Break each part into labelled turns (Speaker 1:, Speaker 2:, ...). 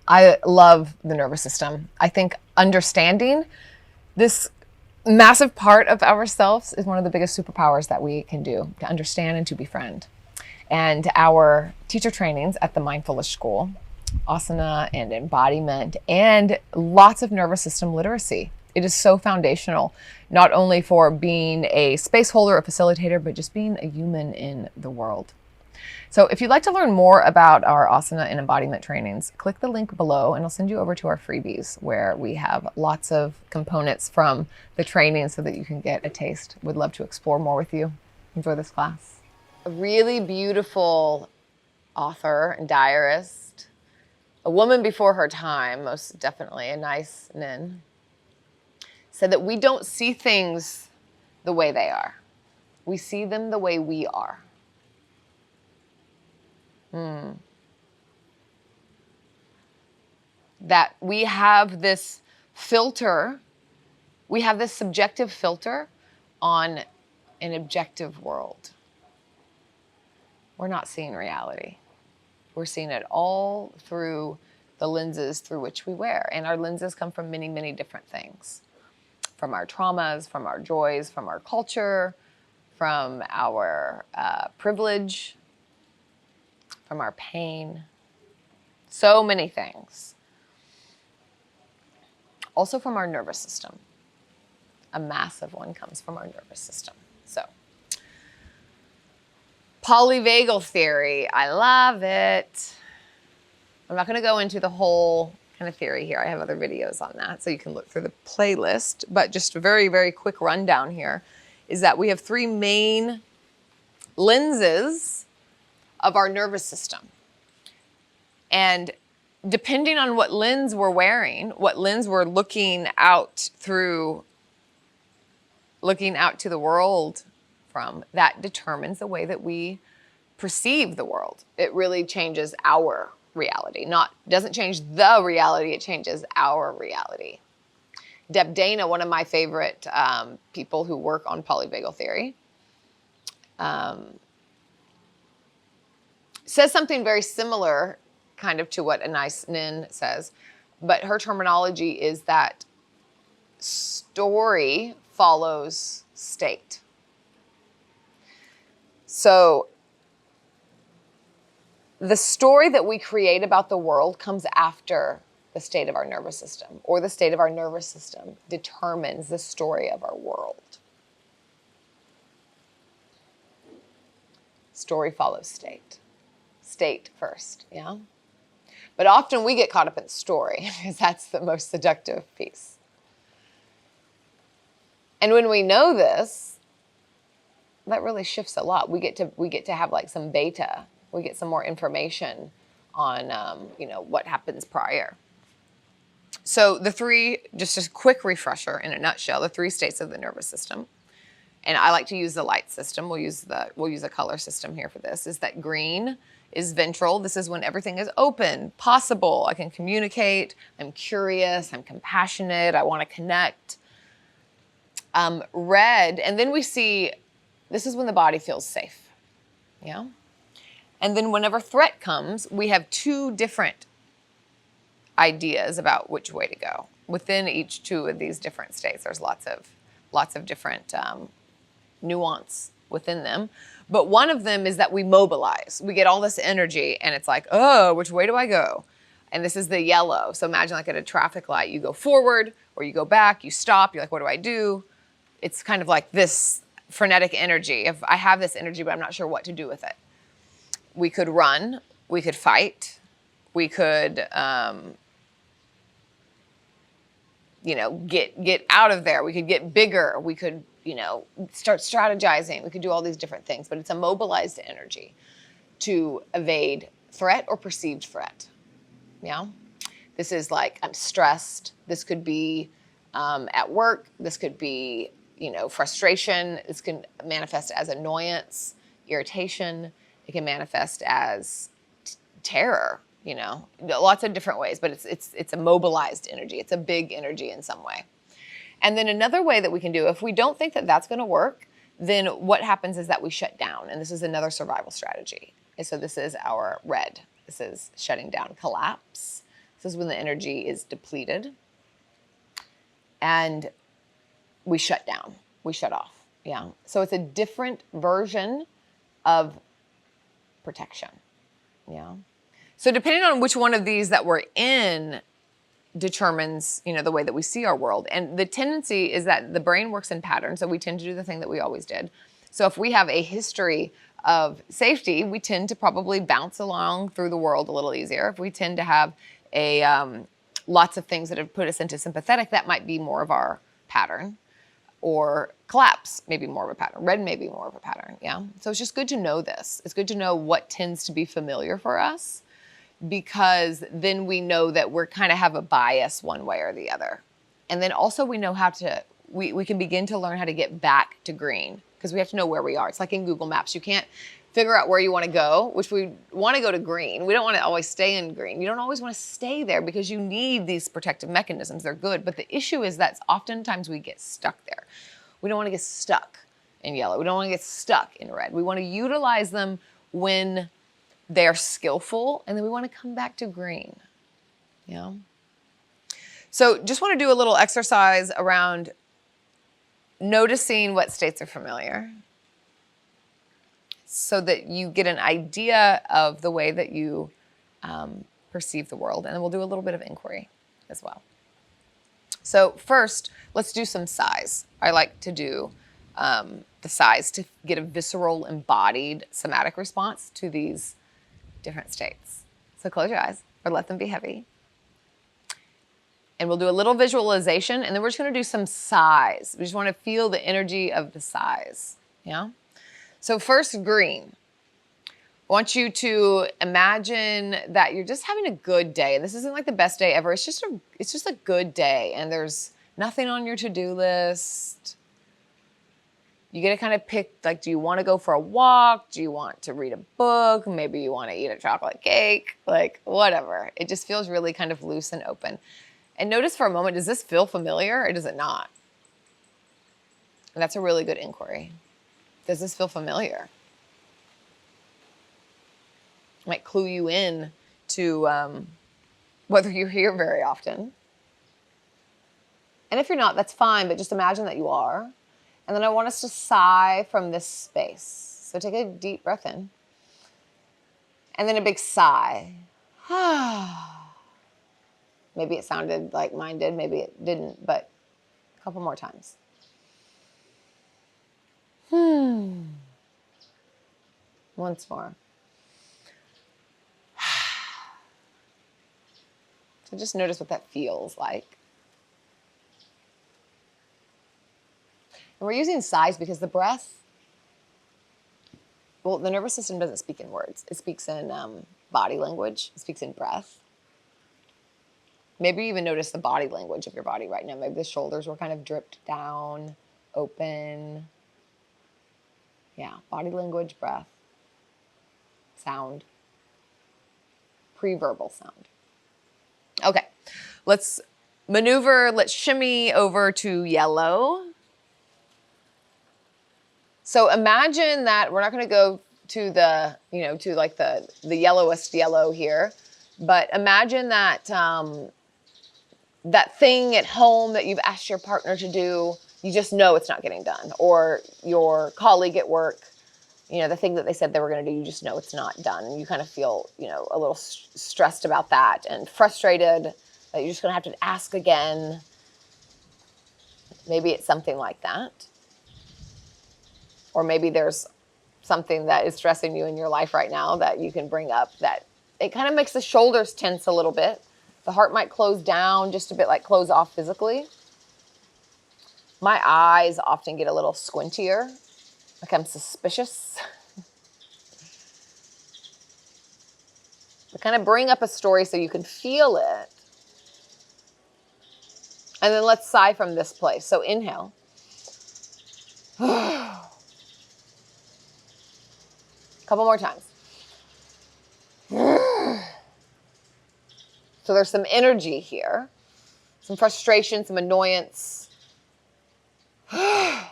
Speaker 1: I love the nervous system. I think understanding this massive part of ourselves is one of the biggest superpowers that we can do, to understand and to befriend. And our teacher trainings at the Mindfulness School, asana and embodiment, and lots of nervous system literacy. It is so foundational, not only for being a space holder, a facilitator, but just being a human in the world. So if you'd like to learn more about our asana and embodiment trainings, click the link below and I'll send you over to our freebies where we have lots of components from the training so that you can get a taste. Would love to explore more with you. Enjoy this class. A really beautiful author and diarist, a woman before her time, most definitely a nice nin, said that we don't see things the way they are. We see them the way we are. That we have this filter, we have this subjective filter on an objective world. We're not seeing reality. We're seeing it all through the lenses through which we wear. And our lenses come from many, many different things. From our traumas, from our joys, from our culture, from our privilege, from our pain, so many things. Also from our nervous system. A massive one comes from our nervous system. So, Polyvagal theory, I love it. I'm not going to go into the whole kind of theory here. I have other videos on that, so you can look through the playlist. But just a very, very quick rundown here is that we have three main lenses of our nervous system. And depending on what lens we're wearing, what lens we're looking out to the world from, that determines the way that we perceive the world. It really changes our reality. Doesn't change the reality, it changes our reality. Deb Dana, one of my favorite people who work on polyvagal theory, says something very similar kind of to what a nice nin says, but her terminology is that story follows state. So the story that we create about the world comes after the state of our nervous system, or the state of our nervous system determines the story of our world. Story follows state. State first, yeah? But often we get caught up in story because that's the most seductive piece. And when we know this, that really shifts a lot. We get to have like some beta. We get some more information on what happens prior. So the three, just a quick refresher in a nutshell, the three states of the nervous system. And I like to use the light system. We'll use a color system here for this. Is that green is ventral. This is when everything is open, possible. I can communicate. I'm curious. I'm compassionate. I want to connect. Red, and then we see, this is when the body feels safe. Yeah. And then whenever threat comes, we have two different ideas about which way to go. Within each two of these different states, there's lots of different nuance within them. But one of them is that we mobilize. We get all this energy and it's like, oh, which way do I go? And this is the yellow. So imagine like at a traffic light, you go forward or you go back, you stop, you're like, what do I do? It's kind of like this frenetic energy. If I have this energy, but I'm not sure what to do with it. We could run, we could fight, we could, get out of there. We could get bigger. We could, start strategizing. We could do all these different things, but it's a mobilized energy to evade threat or perceived threat. Yeah. This is like, I'm stressed. This could be at work. This could be, frustration. This can manifest as annoyance, irritation. It can manifest as terror, lots of different ways, but it's a mobilized energy. It's a big energy in some way. And then another way that we can do, if we don't think that that's going to work, then what happens is that we shut down. And this is another survival strategy. And so this is our red. This is shutting down, collapse. This This is when the energy is depleted. And we shut down. We shut off. Yeah. So it's a different version of protection. Yeah. So depending on which one of these that we're in determines, the way that we see our world. And the tendency is that the brain works in patterns. So we tend to do the thing that we always did. So if we have a history of safety, we tend to probably bounce along through the world a little easier. If we tend to have lots of things that have put us into sympathetic, that might be more of our pattern. Or collapse, maybe more of a pattern. Red may be more of a pattern, yeah? So it's just good to know this. It's good to know what tends to be familiar for us, because then we know that we're kind of have a bias one way or the other. And then also we know how to, we can begin to learn how to get back to green, because we have to know where we are. It's like in Google Maps. You can't figure out where you want to go, which we want to go to green. We don't want to always stay in green. You don't always want to stay there because you need these protective mechanisms. They're good. But the issue is that oftentimes we get stuck there. We don't want to get stuck in yellow. We don't want to get stuck in red. We want to utilize them when they're skillful, and then we want to come back to green. Yeah. So just want to do a little exercise around noticing what states are familiar, so that you get an idea of the way that you perceive the world. And then we'll do a little bit of inquiry as well. So first, let's do some sighs. I like to do the sighs to get a visceral, embodied somatic response to these different states. So close your eyes or let them be heavy. And we'll do a little visualization, and then we're just going to do some sighs. We just want to feel the energy of the sighs. Yeah? So first, green. I want you to imagine that you're just having a good day. This isn't like the best day ever. It's just a good day, and there's nothing on your to-do list. You get to kind of pick, like, do you want to go for a walk? Do you want to read a book? Maybe you want to eat a chocolate cake, like whatever. It just feels really kind of loose and open. And notice for a moment, does this feel familiar or does it not? And that's a really good inquiry. Does this feel familiar? Might clue you in to whether you're here very often. And if you're not, that's fine, but just imagine that you are. And then I want us to sigh from this space. So take a deep breath in. And then a big sigh. Maybe it sounded like mine did, maybe it didn't, but a couple more times. Once more. So just notice what that feels like. And we're using sighs because the breath, well, the nervous system doesn't speak in words. It speaks in body language. It speaks in breath. Maybe even notice the body language of your body right now. Maybe the shoulders were kind of dripped down, open. Yeah, body language, breath, sound, pre-verbal sound. Okay, let's maneuver, let's shimmy over to yellow. So imagine that we're not going to go to the, to like the yellowest yellow here, but imagine that that thing at home that you've asked your partner to do, you just know it's not getting done. Or your colleague at work, the thing that they said they were going to do, you just know it's not done. And you kind of feel, a little stressed about that and frustrated that you're just going to have to ask again. Maybe it's something like that. Or maybe there's something that is stressing you in your life right now that you can bring up, that it kind of makes the shoulders tense a little bit. The heart might close down just a bit, like close off physically. My eyes often get a little squintier, like I'm suspicious. But kind of bring up a story so you can feel it. And then let's sigh from this place. So inhale. Couple more times. So there's some energy here, some frustration, some annoyance. And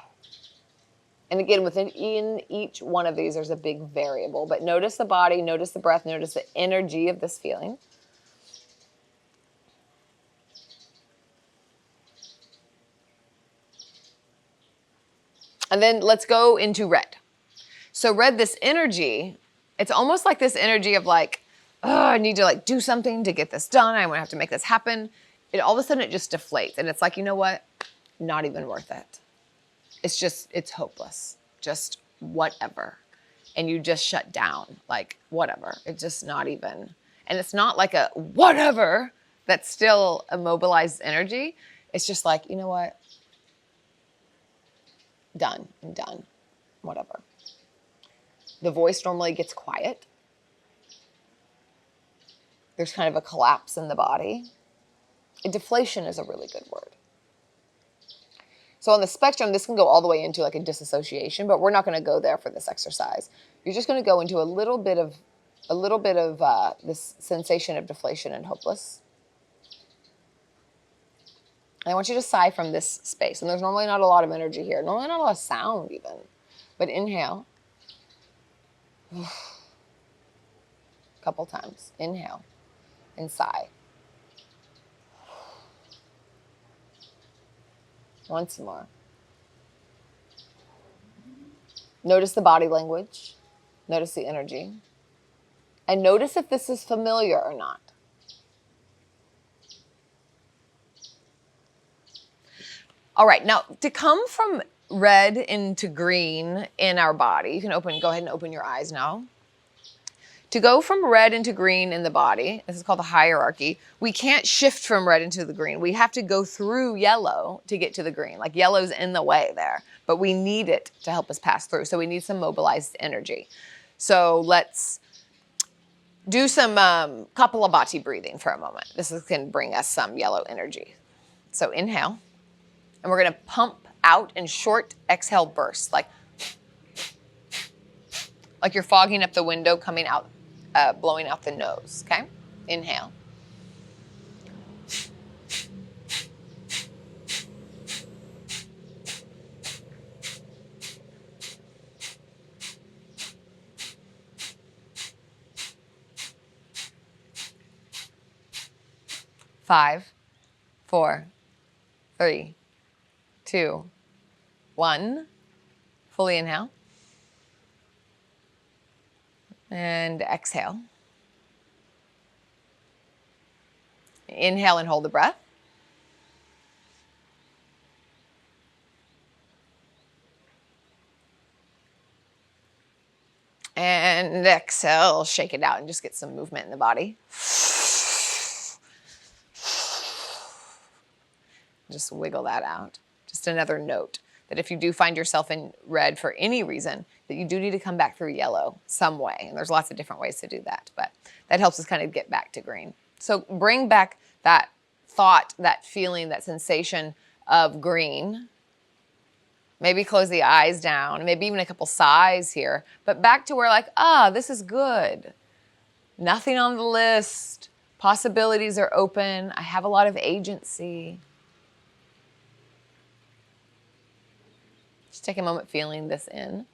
Speaker 1: again, within each one of these, there's a big variable. But notice the body, notice the breath, notice the energy of this feeling. And then let's go into red. So red, this energy, it's almost like this energy of like, oh, I need to like do something to get this done. I'm gonna have to make this happen. All of a sudden it just deflates. And it's like, you know what? Not even worth it. It's hopeless. Just whatever. And you just shut down, like whatever. It's just not even, and it's not like a whatever that's still a mobilized energy. It's just like, you know what? Done, I'm done, whatever. The voice normally gets quiet. There's kind of a collapse in the body. Deflation is a really good word. So on the spectrum, this can go all the way into like a disassociation, but we're not going to go there for this exercise. You're just going to go into a little bit of this sensation of deflation and hopeless. And I want you to sigh from this space. And there's normally not a lot of energy here. Normally not a lot of sound even. But inhale. A couple times. Inhale and sigh. Once more. Notice the body language. Notice the energy. And notice if this is familiar or not. All right, now to come from red into green in our body, you can go ahead and open your eyes now. To go from red into green in the body, this is called the hierarchy, we can't shift from red into the green. We have to go through yellow to get to the green. Like yellow's in the way there, but we need it to help us pass through. So we need some mobilized energy. So let's do some Kapalabhati breathing for a moment. This can bring us some yellow energy. So inhale, and we're gonna pump out in short exhale bursts, like you're fogging up the window coming out, blowing out the nose, okay? Inhale. Five, 4, 3, 2, 1. Fully inhale. And exhale. Inhale and hold the breath. And exhale, shake it out and just get some movement in the body. Just wiggle that out. Just another note that if you do find yourself in red for any reason, that you do need to come back through yellow some way. And there's lots of different ways to do that, but that helps us kind of get back to green. So bring back that thought, that feeling, that sensation of green. Maybe close the eyes down, maybe even a couple sighs here, but back to where like, this is good. Nothing on the list. Possibilities are open. I have a lot of agency. Just take a moment feeling this in.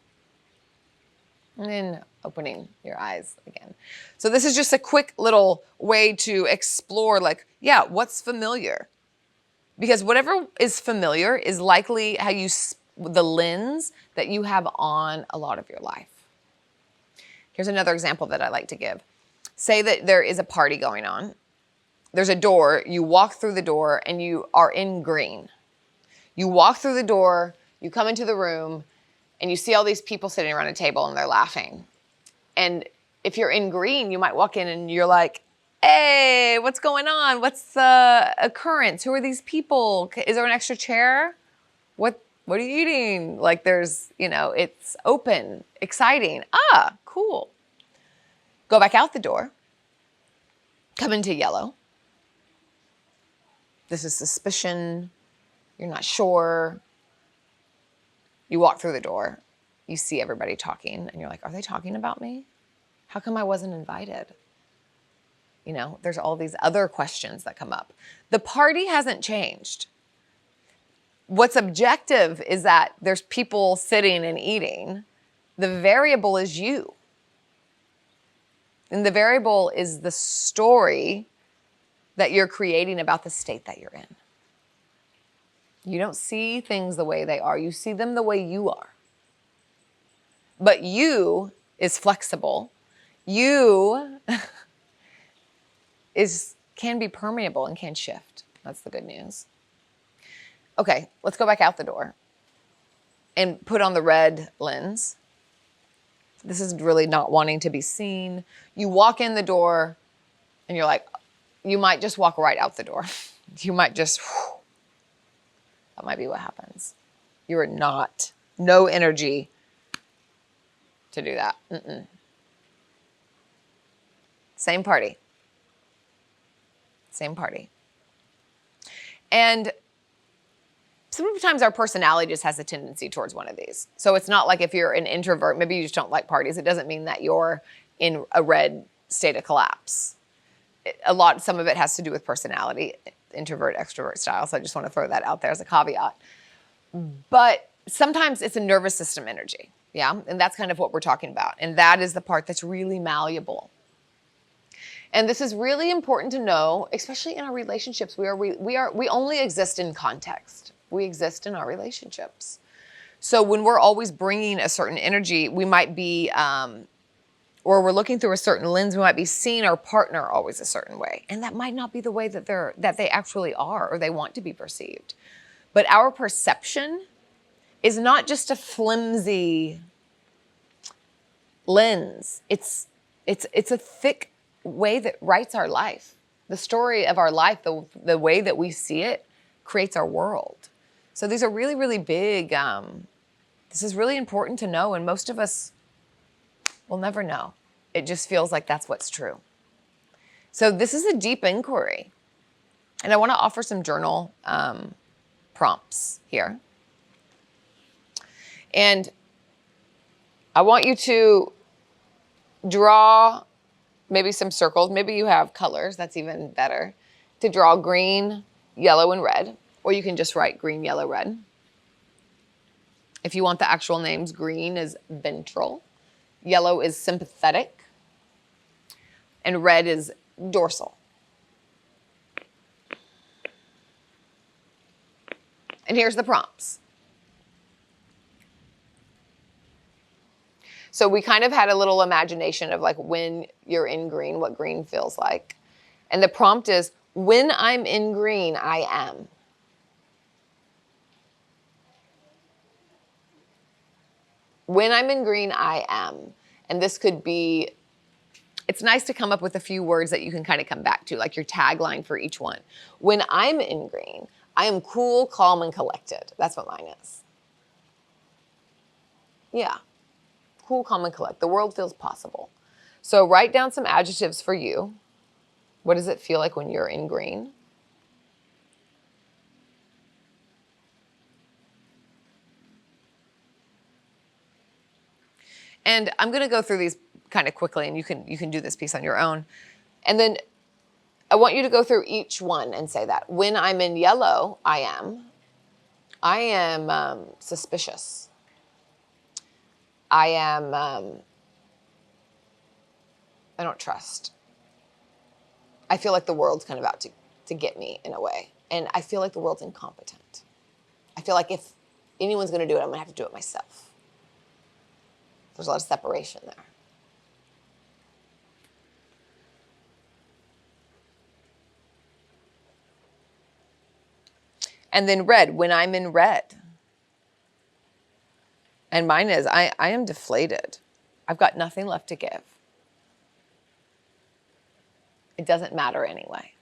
Speaker 1: And then opening your eyes again. So this is just a quick little way to explore like, yeah, what's familiar? Because whatever is familiar is likely how the lens that you have on a lot of your life. Here's another example that I like to give. Say that there is a party going on. There's a door, you walk through the door and you are in green. You walk through the door, you come into the room, and you see all these people sitting around a table and they're laughing. And if you're in green, you might walk in and you're like, hey, what's going on? What's the occurrence? Who are these people? Is there an extra chair? What are you eating? Like there's, it's open, exciting. Cool. Go back out the door. Come into yellow. This is suspicion. You're not sure. You walk through the door, you see everybody talking, and you're like, are they talking about me? How come I wasn't invited? There's all these other questions that come up. The party hasn't changed. What's objective is that there's people sitting and eating. The variable is you. And the variable is the story that you're creating about the state that you're in. You don't see things the way they are. You see them the way you are. But you is flexible. You can be permeable and can shift. That's the good news. Okay, let's go back out the door and put on the red lens. This is really not wanting to be seen. You walk in the door and you're like, you might just walk right out the door. You might just, that might be what happens. You are no energy to do that. Same party. Same party. And sometimes our personality just has a tendency towards one of these. So it's not like if you're an introvert, maybe you just don't like parties. It doesn't mean that you're in a red state of collapse. Some of it has to do with personality, introvert, extrovert style. So I just want to throw that out there as a caveat. But sometimes it's a nervous system energy. Yeah. And that's kind of what we're talking about. And that is the part that's really malleable. And this is really important to know, especially in our relationships. We only exist in context. We exist in our relationships. So when we're always bringing a certain energy, we might be, or we're looking through a certain lens, we might be seeing our partner always a certain way. And that might not be the way that they actually are or they want to be perceived. But our perception is not just a flimsy lens. It's a thick way that writes our life. The story of our life, the way that we see it, creates our world. So these are really, really big. This is really important to know, and most of us will never know. It just feels like that's what's true. So this is a deep inquiry. And I want to offer some journal prompts here. And I want you to draw maybe some circles. Maybe you have colors. That's even better. To draw green, yellow, and red. Or you can just write green, yellow, red. If you want the actual names, green is ventral. Yellow is sympathetic. And red is dorsal. And here's the prompts. So we kind of had a little imagination of like when you're in green, what green feels like. And the prompt is, when I'm in green, I am. When I'm in green, I am. And this could be, it's nice to come up with a few words that you can kind of come back to, like your tagline for each one. When I'm in green, I am cool, calm, and collected. That's what mine is. Yeah. Cool, calm, and collect. The world feels possible. So write down some adjectives for you. What does it feel like when you're in green? And I'm going to go through these kind of quickly, and you can do this piece on your own. And then I want you to go through each one and say that. When I'm in yellow, I am suspicious. I don't trust. I feel like the world's kind of out to get me in a way. And I feel like the world's incompetent. I feel like if anyone's going to do it, I'm going to have to do it myself. There's a lot of separation there. And then red, when I'm in red. And mine is, I am deflated. I've got nothing left to give. It doesn't matter anyway.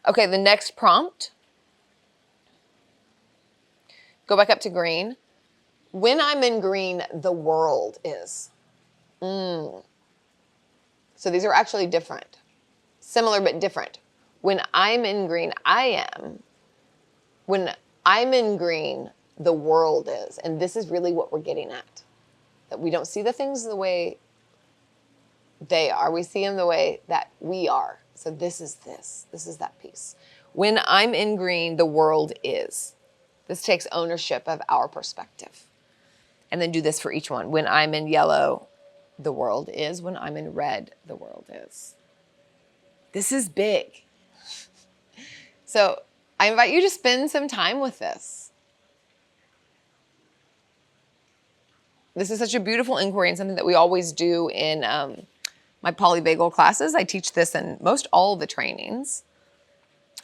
Speaker 1: Okay, the next prompt. Go back up to green. When I'm in green, the world is. So these are actually different. Similar but different. When I'm in green, I am. When I'm in green, the world is. And this is really what we're getting at. That we don't see the things the way they are. We see them the way that we are. So this is this. This is that piece. When I'm in green, the world is. This takes ownership of our perspective. And then do this for each one. When I'm in yellow, the world is. When I'm in red, the world is. This is big. So I invite you to spend some time with this. This is such a beautiful inquiry and something that we always do in my Polyvagal classes. I teach this in most all of the trainings.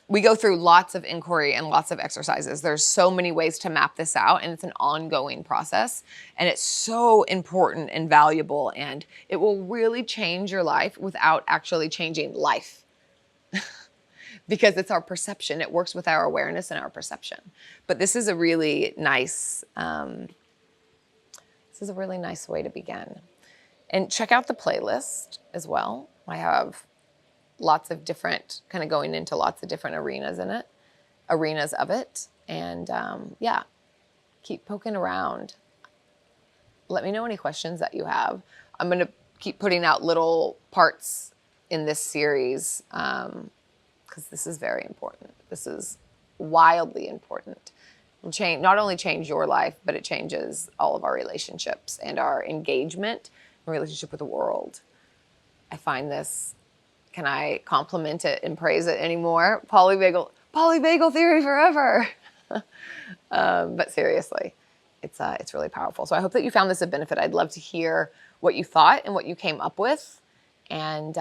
Speaker 1: We go through lots of inquiry and lots of exercises. There's so many ways to map this out, and it's an ongoing process. And it's so important and valuable, and it will really change your life without actually changing life. Because it's our perception. It works with our awareness and our perception. But this is a really nice, way to begin. And check out the playlist as well. I have lots of different, kind of going into lots of different arenas of it. And yeah, keep poking around. Let me know any questions that you have. I'm going to keep putting out little parts in this series because this is very important. This is wildly important. It'll not only change your life, but it changes all of our relationships and our engagement and relationship with the world. I find this, can I compliment it and praise it anymore? Polyvagal theory forever. But seriously, it's really powerful. So I hope that you found this a benefit. I'd love to hear what you thought and what you came up with. And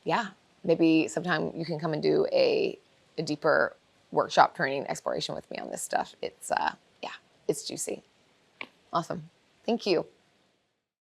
Speaker 1: yeah, maybe sometime you can come and do a deeper workshop training exploration with me on this stuff. It's juicy. Awesome. Thank you.